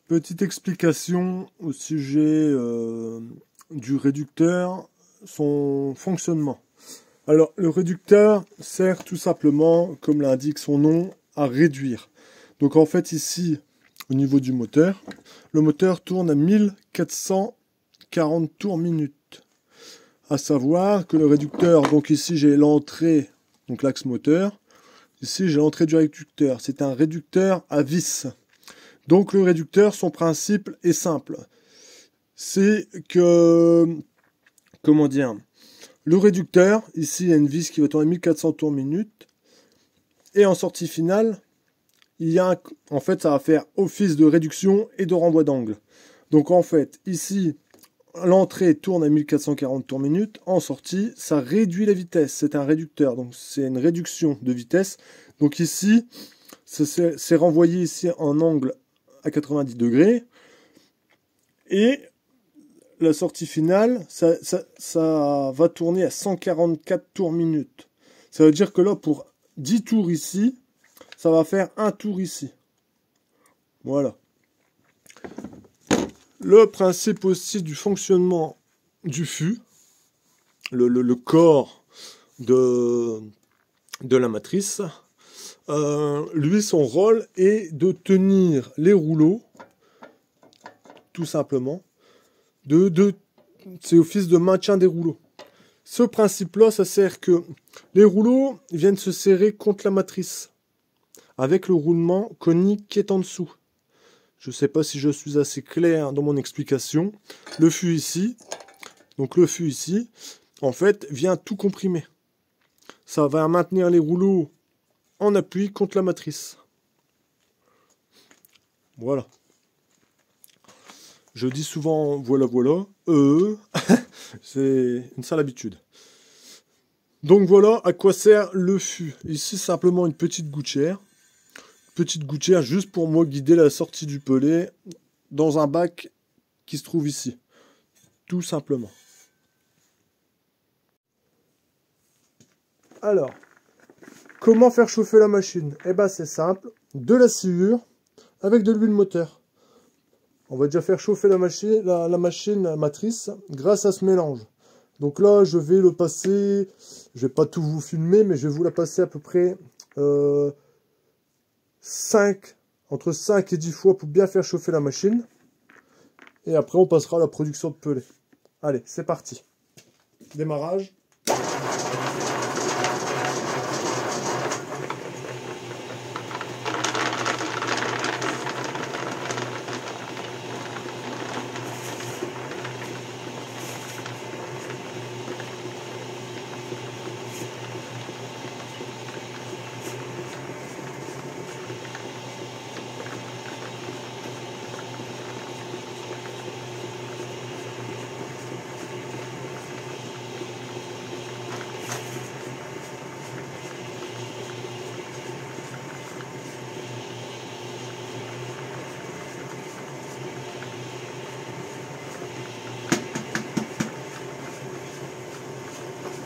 Petite explication au sujet du réducteur, son fonctionnement. Alors, le réducteur sert tout simplement, comme l'indique son nom, à réduire. Donc en fait ici, au niveau du moteur, le moteur tourne à 1440 tours minute. À savoir que le réducteur, donc ici j'ai l'entrée, donc l'axe moteur, ici j'ai l'entrée du réducteur. C'est un réducteur à vis. Donc le réducteur, son principe est simple. C'est que, comment dire, le réducteur, ici il y a une vis qui va tourner à 1400 tours minute. Et en sortie finale, il y a en fait ça va faire office de réduction et de renvoi d'angle. Donc en fait, ici, l'entrée tourne à 1440 tours minute. En sortie, ça réduit la vitesse. C'est un réducteur, donc c'est une réduction de vitesse. Donc ici, c'est renvoyé ici en angle à 90 degrés. Et la sortie finale, ça va tourner à 144 tours minute. Ça veut dire que là, pour 10 tours ici, ça va faire un tour ici. Voilà. Le principe aussi du fonctionnement du fût, le corps de la matrice, lui, son rôle est de tenir les rouleaux, tout simplement. C'est office de maintien des rouleaux. Ce principe-là, ça sert que les rouleaux viennent se serrer contre la matrice, avec le roulement conique qui est en dessous. Je ne sais pas si je suis assez clair dans mon explication. Le fût ici, en fait, vient tout comprimer. Ça va maintenir les rouleaux en appui contre la matrice. Voilà. Je dis souvent voilà. C'est une sale habitude. Donc voilà à quoi sert le fût. Ici simplement une petite gouttière. Petite gouttière juste pour moi guider la sortie du pellet dans un bac qui se trouve ici. Tout simplement. Alors, comment faire chauffer la machine? Eh ben c'est simple, de la sciure avec de l'huile moteur. On va déjà faire chauffer la machine matrice grâce à ce mélange. Donc là, je vais le passer, je vais pas tout vous filmer, mais je vais vous la passer à peu près entre 5 et 10 fois pour bien faire chauffer la machine. Et après, on passera à la production de pellet. Allez, c'est parti. Démarrage.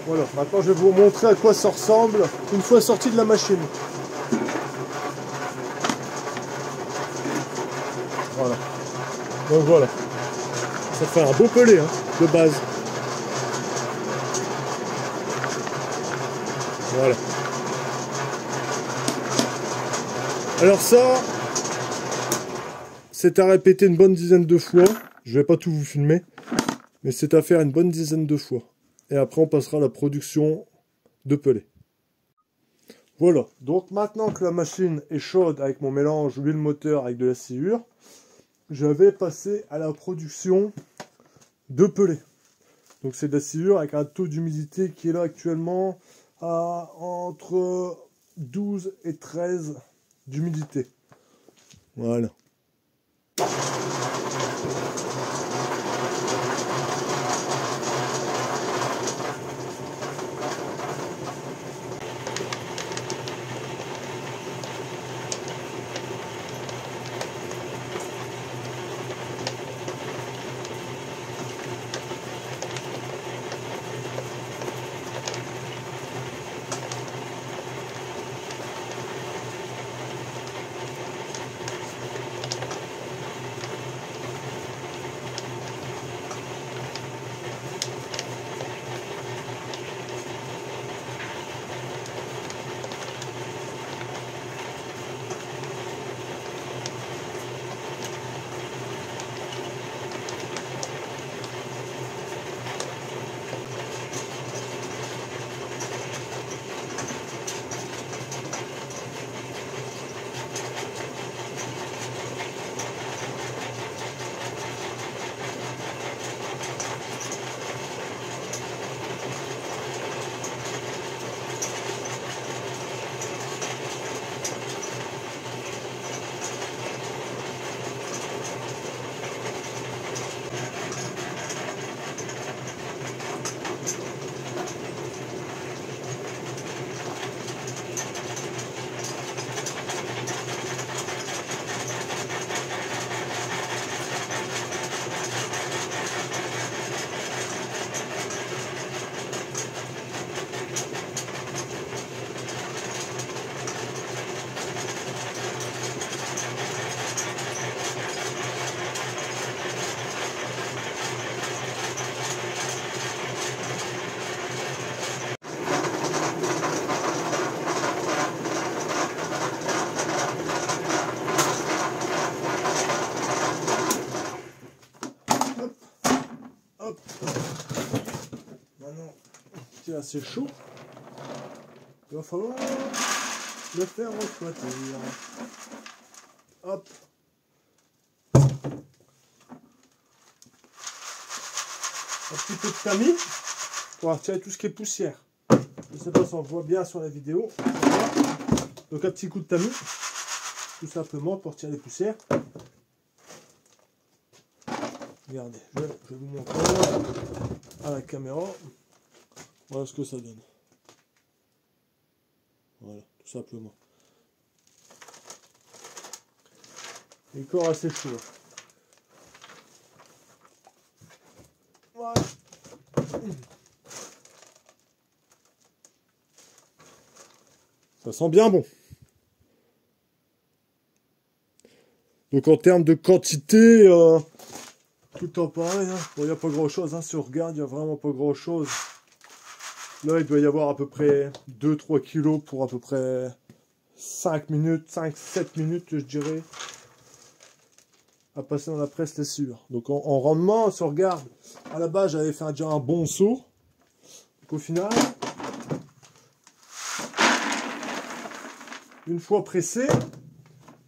Voilà, maintenant je vais vous montrer à quoi ça ressemble une fois sorti de la machine. Voilà. Donc voilà. Ça fait un beau pellet hein, de base. Voilà. Alors ça, c'est à répéter une bonne dizaine de fois. Je vais pas tout vous filmer, mais c'est à faire une bonne dizaine de fois. Et après, on passera à la production de pellet. Voilà. Donc, maintenant que la machine est chaude avec mon mélange huile moteur avec de la sciure, je vais passer à la production de pellet. Donc, c'est de la sciure avec un taux d'humidité qui est là actuellement à entre 12 et 13 d'humidité. Voilà. c'est assez chaud. Il va falloir le faire refroidir. Hop. Un petit peu de tamis pour retirer tout ce qui est poussière. Je ne sais pas si on voit bien sur la vidéo. Donc un petit coup de tamis, tout simplement pour retirer les poussières. Regardez, je vais vous montrer à la caméra. Voilà ce que ça donne. Voilà, tout simplement. Le corps assez chaud. Voilà. Ça sent bien bon. Donc en termes de quantité, tout le temps pareil. Hein. Bon, il n'y a pas grand chose. Hein. Si on regarde, il n'y a vraiment pas grand chose. Là, il doit y avoir à peu près 2-3 kilos pour à peu près 5 minutes, 5-7 minutes, je dirais, à passer dans la presse, c'est sûr. Donc en rendement, si on regarde, à la base, j'avais fait déjà un bon saut. Donc au final, une fois pressé,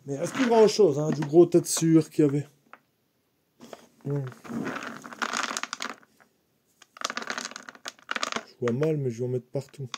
mais il reste plus grand chose, hein, du gros tas de sueur qu'il y avait. Je vois mal, mais je vais en mettre partout.